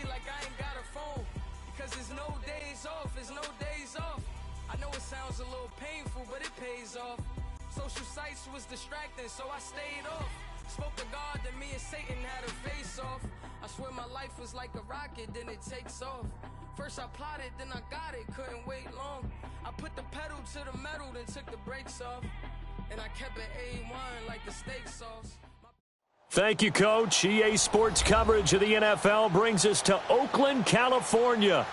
like I ain't got a phone. Because there's no days off, there's no days off. I know it sounds a little painful, but it pays off. Social sites was distracting, so I stayed off. Spoke to God that me and Satan had a face off. I swear my life was like a rocket, then it takes off. First I plotted, then I got it, couldn't wait long. I put the pedal to the metal, then took the brakes off. And I kept it A1 like the steak sauce. Thank you, Coach. EA Sports coverage of the NFL brings us to Oakland, California.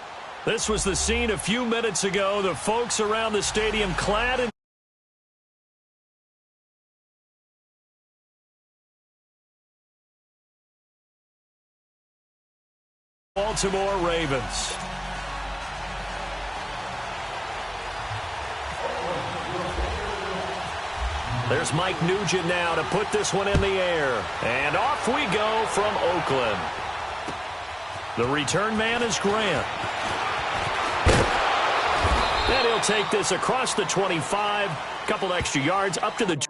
This was the scene a few minutes ago. The folks around the stadium clad in Baltimore Ravens. There's Mike Nugent now to put this one in the air. And off we go from Oakland. The return man is Grant. And he'll take this across the 25. Couple extra yards up to the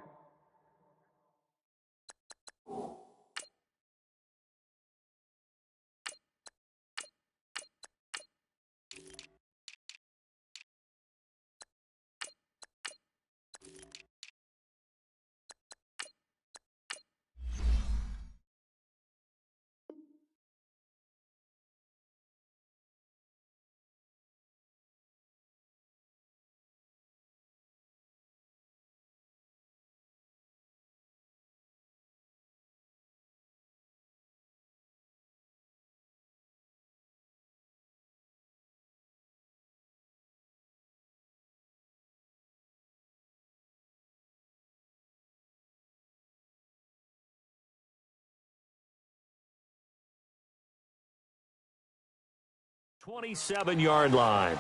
27-yard line.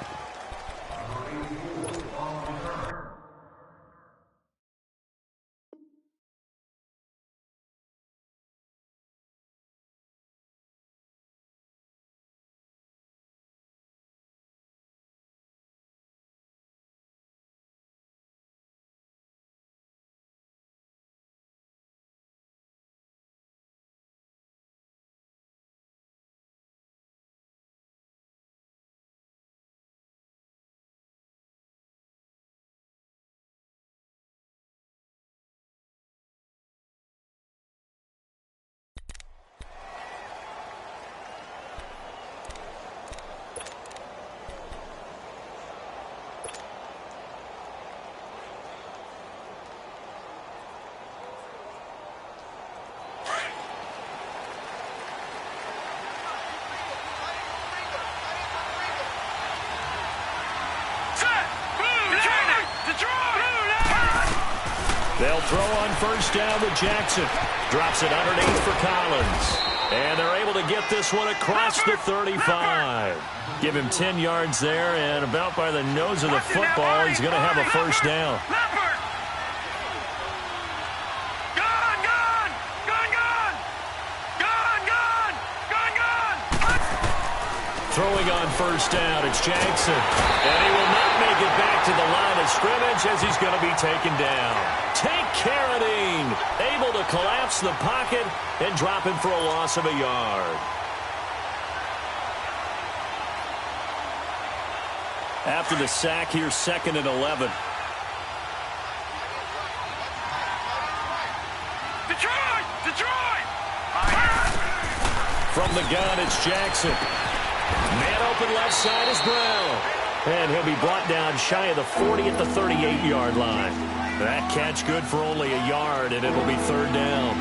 They'll throw on first down with Jackson. Drops it underneath for Collins. And they're able to get this one across the 35. Give him 10 yards there, and about by the nose of the football, he's going to have a first down. Throwing on first down, it's Jackson. And he will not make it back to the line of scrimmage as he's going to be taken down. Tank Carradine able to collapse the pocket and drop him for a loss of a yard. After the sack, here's 2nd and 11. Detroit! From the gun, it's Jackson. Man open left side is Brown. And he'll be brought down shy of the 40 at the 38-yard line. That catch good for only a yard, and it'll be 3rd down.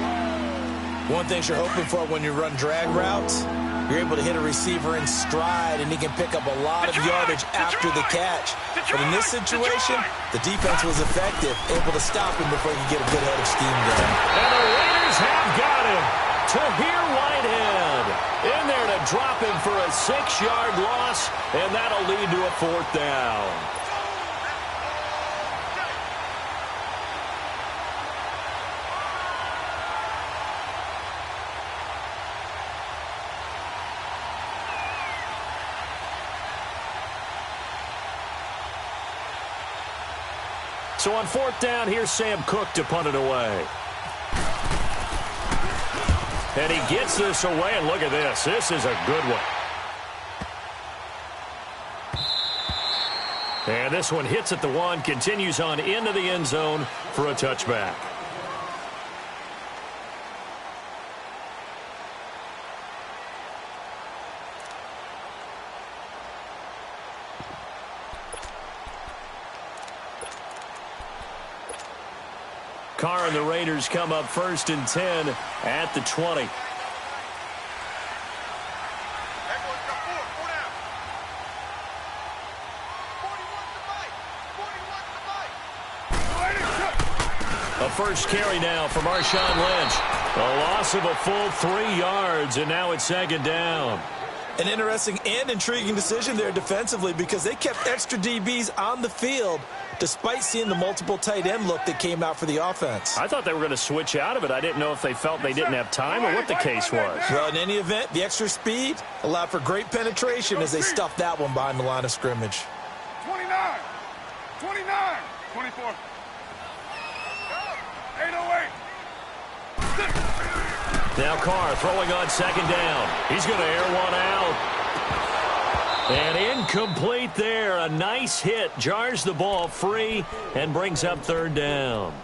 One thing you're hoping for when you run drag routes, you're able to hit a receiver in stride, and he can pick up a lot of yardage after the catch. But in this situation, the defense was effective, able to stop him before he could get a good head of steam going. And the Raiders have got him. Tahir Whitehead in there to drop him for a 6-yard loss, and that'll lead to a 4th down. So on 4th down, here's Sam Cook to punt it away. And he gets this away, and look at this. This is a good one. And this one hits at the 1, continues on into the end zone for a touchback. Carr and the Raiders come up 1st and 10 at the 20. A first carry now for Marshawn Lynch. A loss of a full 3 yards, and now it's 2nd down. An interesting and intriguing decision there defensively because they kept extra DBs on the field despite seeing the multiple tight end look that came out for the offense. I thought they were going to switch out of it. I didn't know if they felt they didn't have time or what the case was. Well, in any event, the extra speed allowed for great penetration as they stuffed that one behind the line of scrimmage. 29, 24. 808. Now Carr throwing on 2nd down. He's going to air one out. And incomplete there. A nice hit. Jars the ball free and brings up 3rd down.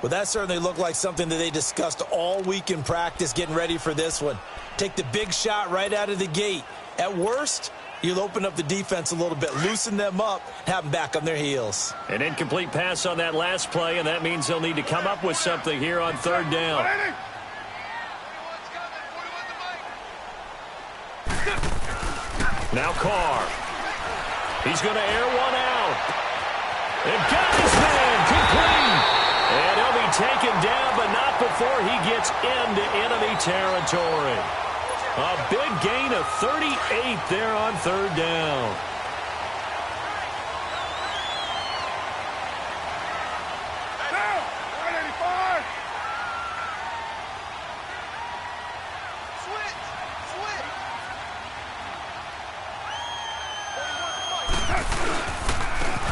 Well, that certainly looked like something that they discussed all week in practice getting ready for this one. Take the big shot right out of the gate. At worst, you'll open up the defense a little bit, loosen them up, have them back on their heels. An incomplete pass on that last play, and that means they'll need to come up with something here on 3rd down. Now Carr. He's going to air one out. And got his man complete. And he'll be taken down, but not before he gets into enemy territory. A big gain of 38 there on 3rd down.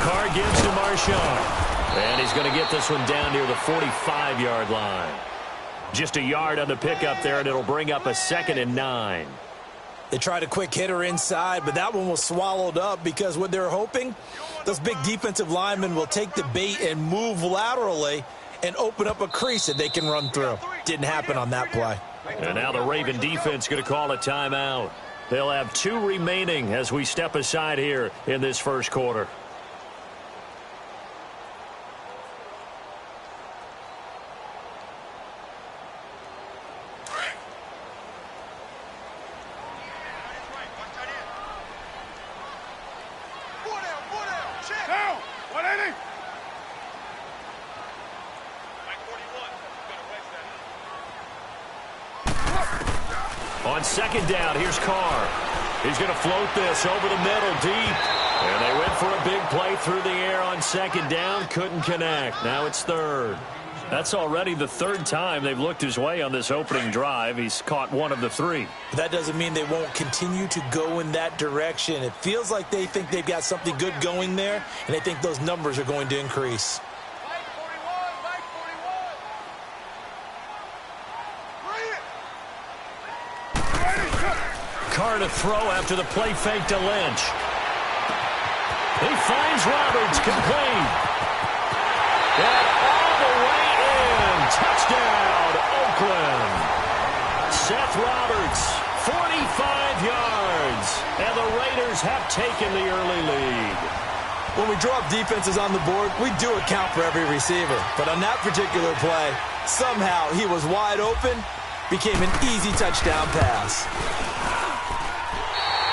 Carr gives to Marshawn. And he's going to get this one down near the 45-yard line. Just a yard on the pickup there, and it'll bring up a 2nd and 9. They tried a quick hitter inside, but that one was swallowed up because what they're hoping, those big defensive linemen will take the bait and move laterally and open up a crease that they can run through. Didn't happen on that play. And now the Raven defense going to call a timeout. They'll have 2 remaining as we step aside here in this first quarter. On 2nd down, here's Carr. He's going to float this over the middle deep. And they went for a big play through the air on 2nd down. Couldn't connect. Now it's 3rd. That's already the 3rd time they've looked his way on this opening drive. He's caught 1 of the 3. But that doesn't mean they won't continue to go in that direction. It feels like they think they've got something good going there, and they think those numbers are going to increase. Carr to throw after the play fake to Lynch. He finds Roberts, complete. And all the way in. Touchdown, Oakland. Seth Roberts, 45 yards. And the Raiders have taken the early lead. When we draw up defenses on the board, we do account for every receiver. But on that particular play, somehow he was wide open, became an easy touchdown pass.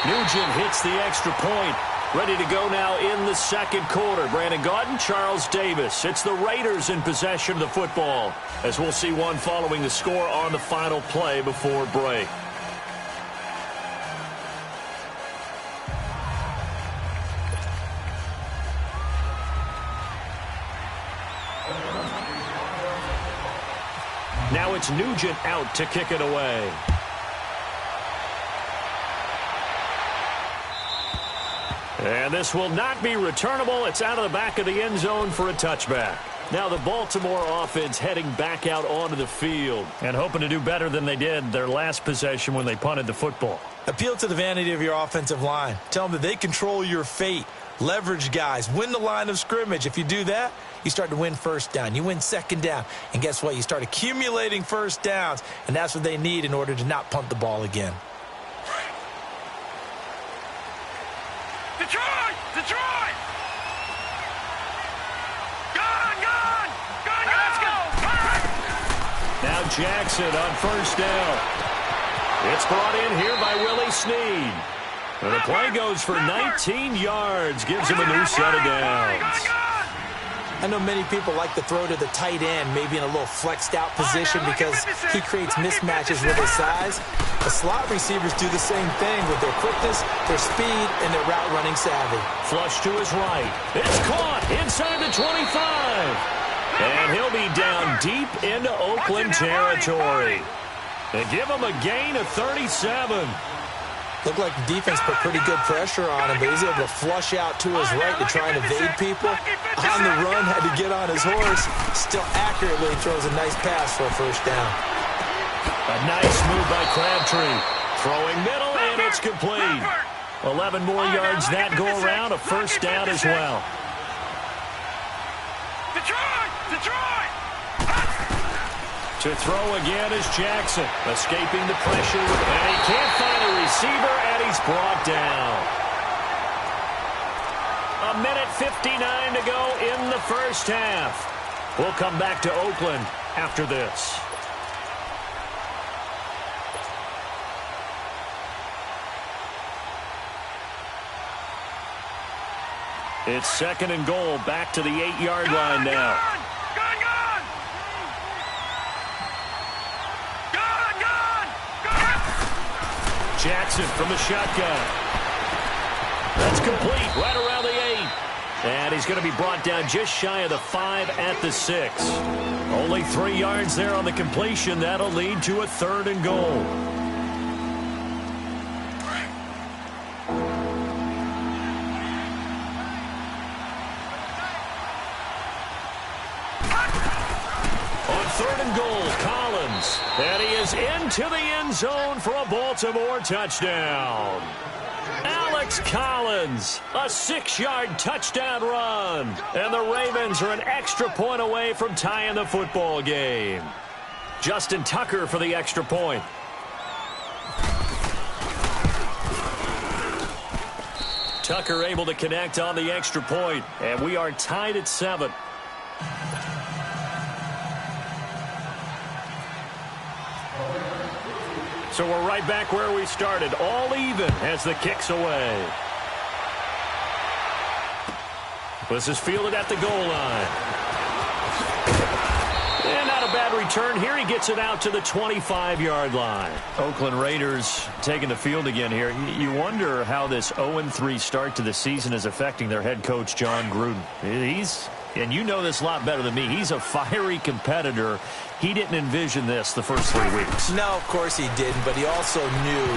Nugent hits the extra point. Ready to go now in the second quarter. Brandon Gaudin, Charles Davis. It's the Raiders in possession of the football, as we'll see one following the score on the final play before break. Now it's Nugent out to kick it away. And this will not be returnable. It's out of the back of the end zone for a touchback. Now the Baltimore offense heading back out onto the field and hoping to do better than they did their last possession when they punted the football. Appeal to the vanity of your offensive line. Tell them that they control your fate. Leverage guys. Win the line of scrimmage. If you do that, you start to win first down. You win second down. And guess what? You start accumulating first downs. And that's what they need in order to not punt the ball again. Detroit! Detroit! Gone! Gone! Gone! Let's go! Now Jackson on first down. It's brought in here by Willie Snead. And the play goes for 19 yards. Gives him a new set of downs. I know many people like to throw to the tight end, maybe in a little flexed out position because he creates mismatches with his size. The slot receivers do the same thing with their quickness, their speed, and their route running savvy. Flush to his right. It's caught inside the 25. And he'll be down deep into Oakland territory. They give him a gain of 37. Looked like the defense put pretty good pressure on him, but he's able to flush out to his right to try and evade people. On the run, had to get on his horse. Still accurately throws a nice pass for a first down. A nice move by Crabtree. Throwing middle, and it's complete. 11 more yards that go around, a first down as well. Detroit! Detroit! To throw again is Jackson, escaping the pressure, and he can't find a receiver, and he's brought down. 1:59 to go in the first half. We'll come back to Oakland after this. It's second and goal, back to the 8-yard line now. Jackson from the shotgun. That's complete right around the 8. And he's going to be brought down just shy of the 5 at the 6. Only 3 yards there on the completion. That'll lead to a third and goal. On third and goal, Collins. And he is into the end zone for a Baltimore touchdown. Alex Collins, a 6-yard touchdown run. And the Ravens are an extra point away from tying the football game. Justin Tucker for the extra point. Tucker able to connect on the extra point, and we are tied at 7. So we're right back where we started, all even as the kick's away. This is fielded at the goal line. And not a bad return here. He gets it out to the 25-yard line. Oakland Raiders taking the field again here. You wonder how this 0-3 start to the season is affecting their head coach, John Gruden. And you know this a lot better than me, he's a fiery competitor. He didn't envision this the first 3 weeks. No, of course he didn't, but he also knew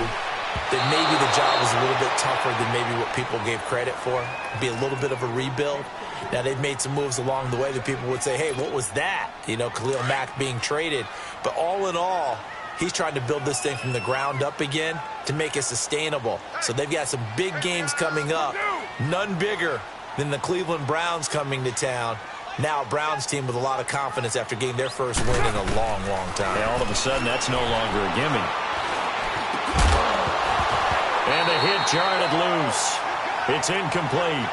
that maybe the job was a little bit tougher than maybe what people gave credit for. Be a little bit of a rebuild. Now, they've made some moves along the way that people would say, hey, what was that? You know, Khalil Mack being traded. But all in all, he's trying to build this thing from the ground up again to make it sustainable. So they've got some big games coming up. None bigger than the Cleveland Browns coming to town. Now a Browns team with a lot of confidence after getting their first win in a long, long time. Yeah, all of a sudden, that's no longer a gimme. And the hit jarred it loose. It's incomplete.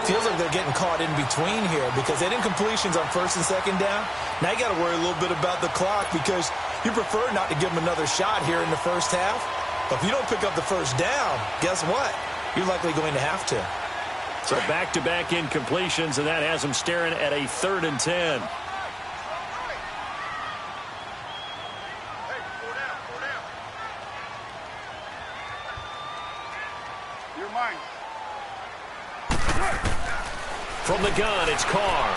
Feels like they're getting caught in between here because they didn't completions on first and second down. Now you got to worry a little bit about the clock because you prefer not to give them another shot here in the first half. But if you don't pick up the first down, guess what? You're likely going to have to. So back-to-back incompletions, and that has them staring at a 3rd and 10. You're mine. From the gun, it's Carr.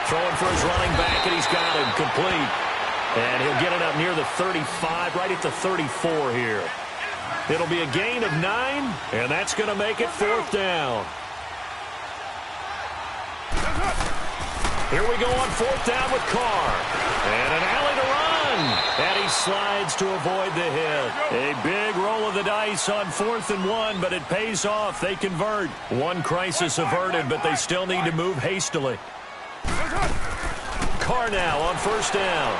Throwing for his running back, and he's got him complete. And he'll get it up near the 35, right at the 34 here. It'll be a gain of 9, and that's going to make it 4th down. Here we go on 4th down with Carr. And an alley to run. And he slides to avoid the hit. A big roll of the dice on 4th and 1, but it pays off. They convert. One crisis averted, but they still need to move hastily. Carr now on 1st down.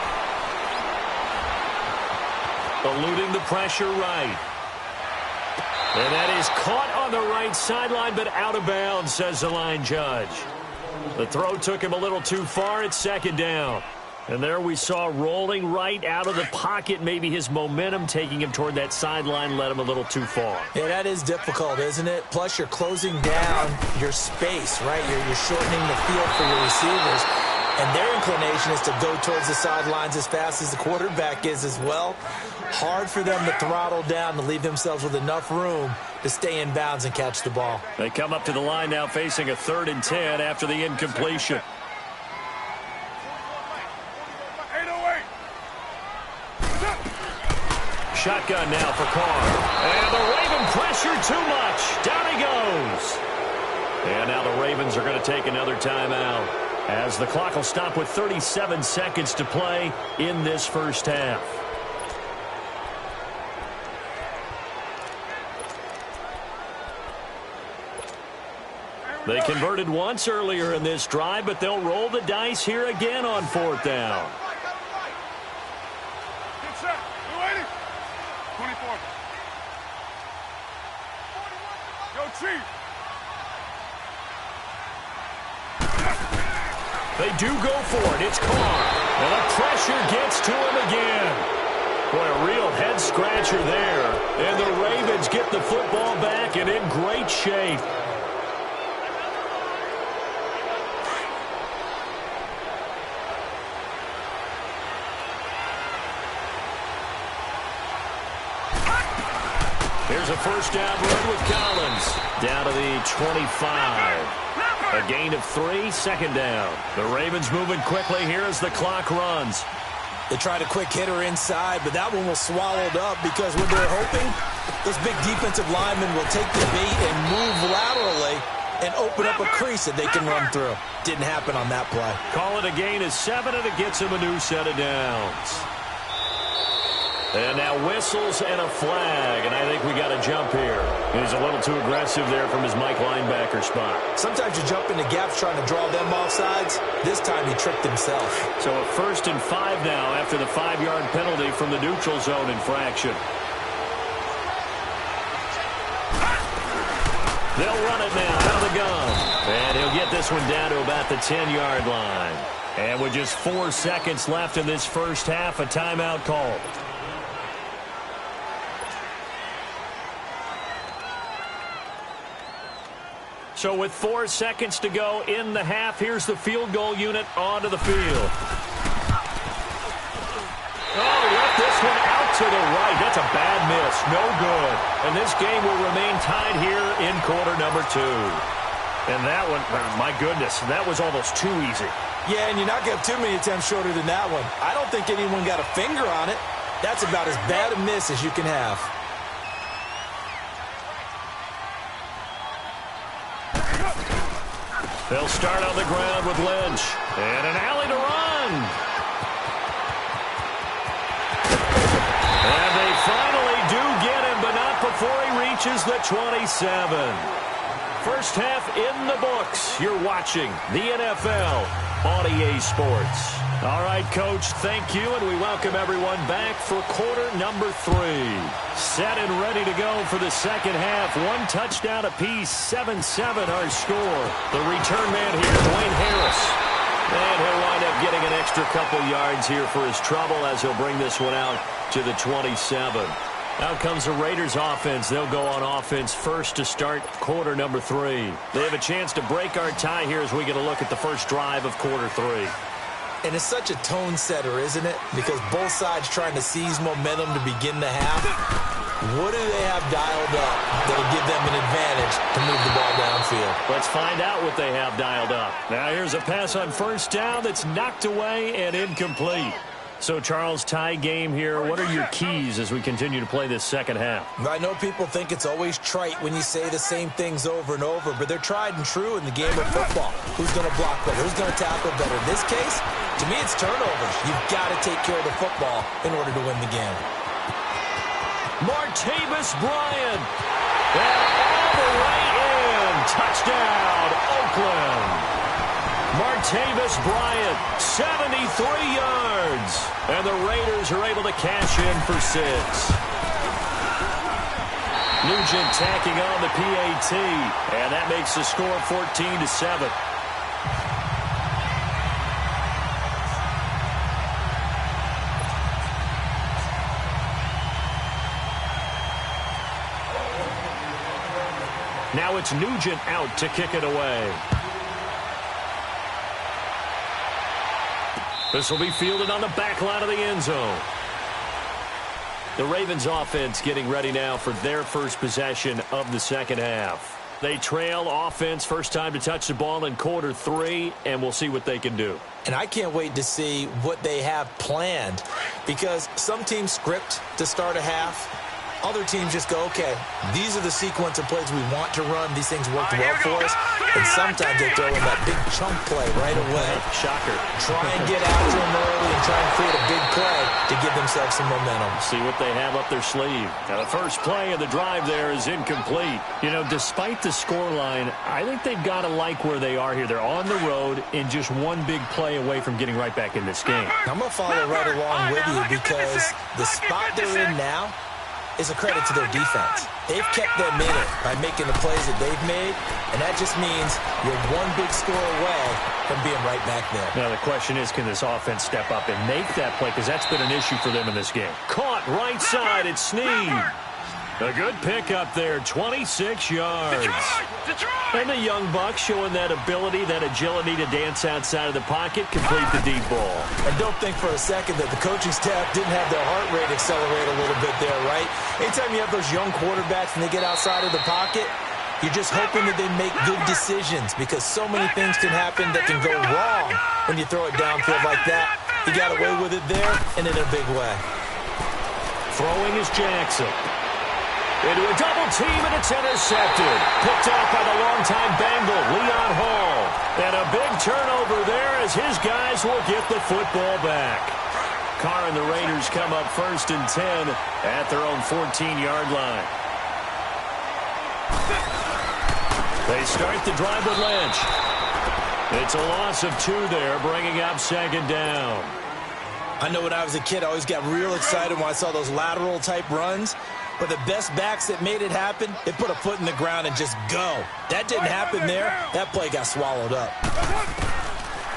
Eluding the pressure right. And that is caught on the right sideline, but out of bounds, says the line judge. The throw took him a little too far. It's 2nd down. And there we saw rolling right out of the pocket. Maybe his momentum taking him toward that sideline led him a little too far. Yeah, that is difficult, isn't it? Plus, you're closing down your space, right? You're shortening the field for your receivers. And their inclination is to go towards the sidelines as fast as the quarterback is as well. Hard for them to throttle down to leave themselves with enough room to stay in bounds and catch the ball. They come up to the line now facing a 3rd and 10 after the incompletion. Shotgun now for Carr. And the Raven pressure too much. Down he goes. And now the Ravens are going to take another timeout, as the clock will stop with 37 seconds to play in this first half. They converted once earlier in this drive, but they'll roll the dice here again on 4th down. Get set. You waiting? 24. Yo, Chief. They do go for it. It's Carr. And the pressure gets to him again. Boy, a real head-scratcher there. And the Ravens get the football back and in great shape. Here's a 1st down run with Collins. Down to the 25. A gain of 3, 2nd down. The Ravens moving quickly here as the clock runs. They tried a quick hitter inside, but that one was swallowed up because when they're hoping, those big defensive linemen will take the bait and move laterally and open up a crease that they can run through. Didn't happen on that play. Call it a gain of 7, and it gets him a new set of downs. And now whistles and a flag, and I think we got a jump here. He was a little too aggressive there from his Mike linebacker spot. Sometimes you jump into gaps trying to draw them off sides. This time he tricked himself. So a 1st and 5 now after the 5-yard penalty from the neutral zone infraction. They'll run it now out of the gun. And he'll get this one down to about the 10-yard line. And with just 4 seconds left in this first half, a timeout called. So with 4 seconds to go in the half, here's the field goal unit onto the field. Oh, left this one out to the right. That's a bad miss. No good. And this game will remain tied here in quarter number 2. And that one, my goodness, that was almost too easy. Yeah, and you're not going to have too many attempts shorter than that one. I don't think anyone got a finger on it. That's about as bad a miss as you can have. They'll start on the ground with Lynch. And an alley to run. And they finally do get him, but not before he reaches the 27. First half in the books. You're watching the NFL on EA Sports. All right, Coach, thank you, and we welcome everyone back for quarter number 3. Set and ready to go for the second half. 1 touchdown apiece, 7-7 our score. The return man here, Dwayne Harris. And he'll wind up getting an extra couple yards here for his trouble as he'll bring this one out to the 27. Out comes the Raiders offense. They'll go on offense first to start quarter number 3. They have a chance to break our tie here as we get a look at the first drive of quarter 3. And it's such a tone setter, isn't it? Because both sides trying to seize momentum to begin the half. What do they have dialed up that'll give them an advantage to move the ball downfield? Let's find out what they have dialed up. Now here's a pass on 1st down that's knocked away and incomplete. So, Charles, tie game here. What are your keys as we continue to play this second half? I know people think it's always trite when you say the same things over and over, but they're tried and true in the game of football. Who's going to block better? Who's going to tackle better? In this case, to me, it's turnovers. You've got to take care of the football in order to win the game. Martavis Bryant. And all the way in. Touchdown, Oakland. Martavis Bryant, 73 yards. And the Raiders are able to cash in for 6. Nugent tacking on the PAT. And that makes the score 14-7. Now it's Nugent out to kick it away. This will be fielded on the back line of the end zone. The Ravens offense getting ready now for their first possession of the second half. They trail offense first time to touch the ball in quarter 3, and we'll see what they can do. And I can't wait to see what they have planned, because some teams script to start a half. Other teams just go, okay, these are the sequence of plays we want to run. These things worked well for us. And sometimes they throw in that big chunk play right away. Shocker. Try and get out to them early and try and create a big play to give themselves some momentum. See what they have up their sleeve. Now, the first play of the drive there is incomplete. You know, despite the scoreline, I think they've got to like where they are here. They're on the road and just one big play away from getting right back in this game. I'm going to follow right along with you, because the spot they're in now is a credit to their defense. They've kept them in it by making the plays that they've made, and that just means you're one big score away from being right back there. Now, the question is, can this offense step up and make that play? Because that's been an issue for them in this game. Caught right side, it's Snead. A good pickup there, 26 yards. And the young buck showing that ability, that agility to dance outside of the pocket, complete the deep ball. And don't think for a second that the coaching staff didn't have their heart rate accelerate a little bit there, right? Anytime you have those young quarterbacks and they get outside of the pocket, you're just hoping that they make good decisions, because so many things can happen that can go wrong when you throw it downfield like that. He got away with it there and in a big way. Throwing is Jackson. Into a double team, and it's intercepted. Picked off by the longtime Bengal, Leon Hall. And a big turnover there as his guys will get the football back. Carr and the Raiders come up 1st and 10 at their own 14-yard line. They start the drive with Lynch. It's a loss of 2 there, bringing up 2nd down. I know when I was a kid, I always got real excited when I saw those lateral-type runs. But the best backs that made it happen, they put a foot in the ground and just go. That didn't happen there. That play got swallowed up.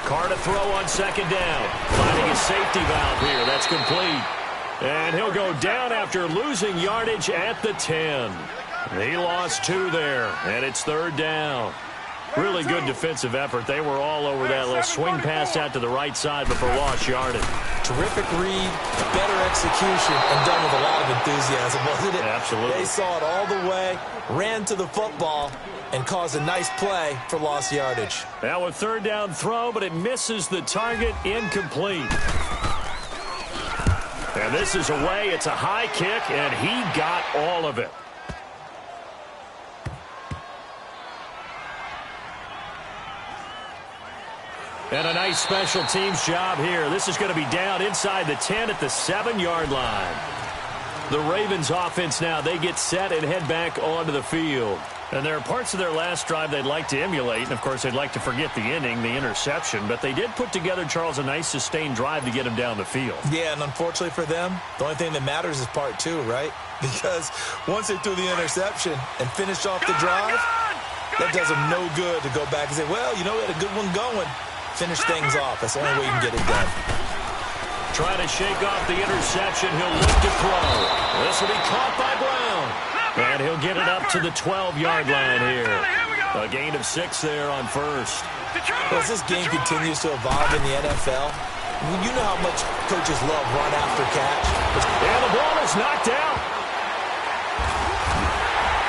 Carr to throw on 2nd down. Finding a safety valve here. That's complete. And he'll go down after losing yardage at the 10. He lost 2 there, and it's 3rd down. Really good defensive effort. They were all over that little swing pass out to the right side before lost yardage. Terrific read, better execution, and done with a lot of enthusiasm, wasn't it? Absolutely. They saw it all the way, ran to the football, and caused a nice play for lost yardage. Now a 3rd down throw, but it misses the target, incomplete. And this is away. It's a high kick, and he got all of it. And a nice special teams job here. This is going to be down inside the 10 at the 7-yard line. The Ravens offense now, they get set and head back onto the field. And there are parts of their last drive they'd like to emulate. And, of course, they'd like to forget the inning, the interception. But they did put together, Charles, a nice sustained drive to get him down the field. Yeah, and unfortunately for them, the only thing that matters is part 2, right? Because once they threw the interception and finished off the drive, that does them no good to go back and say, well, you know, we had a good one going. Finish things off. That's the only way you can get it done. Trying to shake off the interception. He'll look to throw. This will be caught by Brown. And he'll get it up to the 12-yard line here. A gain of 6 there on 1st. Well, as this game continues to evolve in the NFL, you know how much coaches love run after catch. And the ball is knocked out.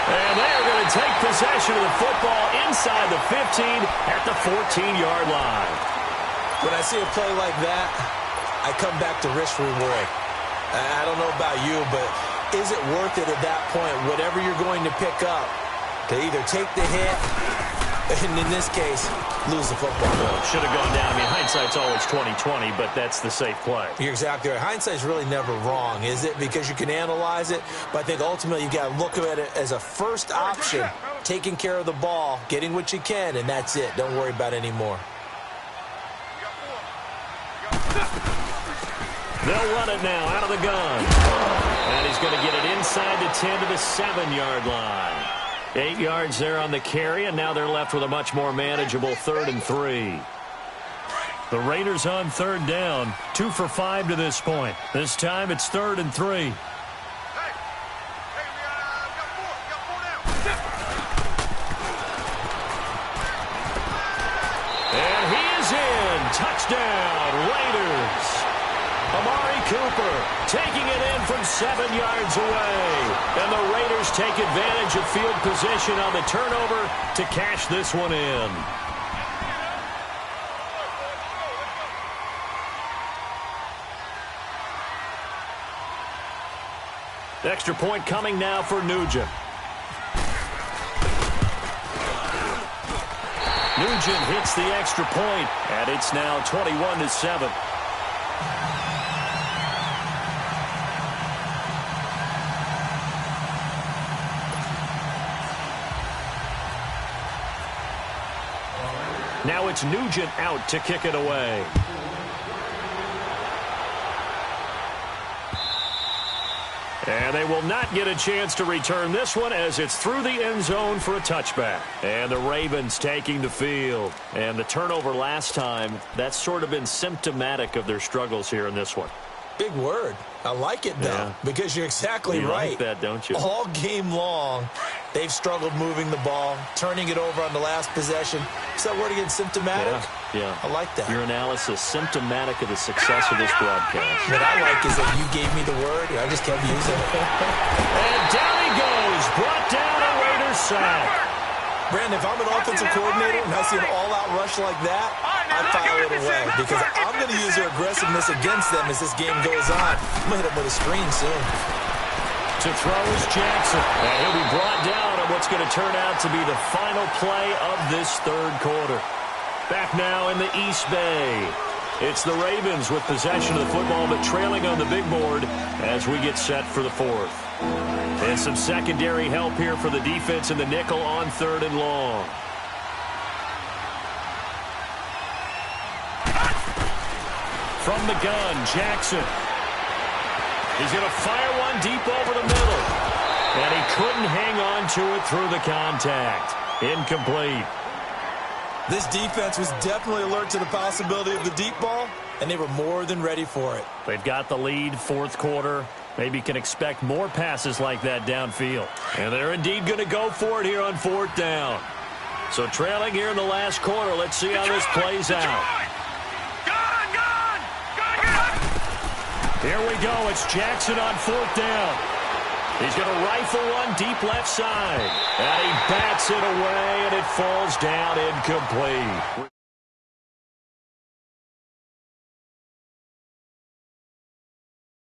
And they are going to take possession of the football inside the 15 at the 14-yard line. When I see a play like that, I I come back to risk reward. I don't know about you, but is it worth it at that point, whatever you're going to pick up, to either take the hit, and in this case, lose the football? Well, should have gone down. I mean, hindsight's always 20/20, but that's the safe play. You're exactly right. Hindsight's really never wrong, is it? Because you can analyze it, but I think ultimately you got to look at it as a first option, taking care of the ball, getting what you can, and that's it. Don't worry about it anymore. They'll run it now out of the gun. And he's going to get it inside the 10 to the 7-yard line. 8 yards there on the carry, and now they're left with a much more manageable 3rd and 3. The Raiders on 3rd down, 2 for 5 to this point. This time it's 3rd and 3. And he is in. Touchdown, Raiders. Amari Cooper taking it in from 7 yards away. And the Raiders take advantage of field position on the turnover to cash this one in. Extra point coming now for Nugent. Nugent hits the extra point, and it's now 21-7. Now it's Nugent out to kick it away. And they will not get a chance to return this one as it's through the end zone for a touchback. And the Ravens taking the field. And the turnover last time, that's sort of been symptomatic of their struggles here in this one. Big word. I like it, though, because you're exactly right. You like that, don't you? All game long, they've struggled moving the ball, turning it over on the last possession. Is that word again, symptomatic? Yeah. I like that. Your analysis, symptomatic of the success of this broadcast. What I like is that you gave me the word, and I just kept using it. And down he goes, brought down a Raiders sack. Brandon, if I'm an offensive coordinator and I see an all-out rush like that, I file it away because I'm going to use their aggressiveness against them as this game goes on. I'm going to hit them with a screen soon. To throw is Jackson. And he'll be brought down on what's going to turn out to be the final play of this third quarter. Back now in the East Bay. It's the Ravens with possession of the football, but trailing on the big board as we get set for the fourth. And some secondary help here for the defense in the nickel on 3rd and long. From the gun, Jackson. He's going to fire one deep over the middle. And he couldn't hang on to it through the contact. Incomplete. This defense was definitely alert to the possibility of the deep ball, and they were more than ready for it. They've got the lead, fourth quarter. Maybe can expect more passes like that downfield. And they're indeed going to go for it here on 4th down. So trailing here in the last quarter. Let's see how this plays out. Here we go. It's Jackson on 4th down. He's going to rifle one deep left side. And he bats it away, and it falls down incomplete.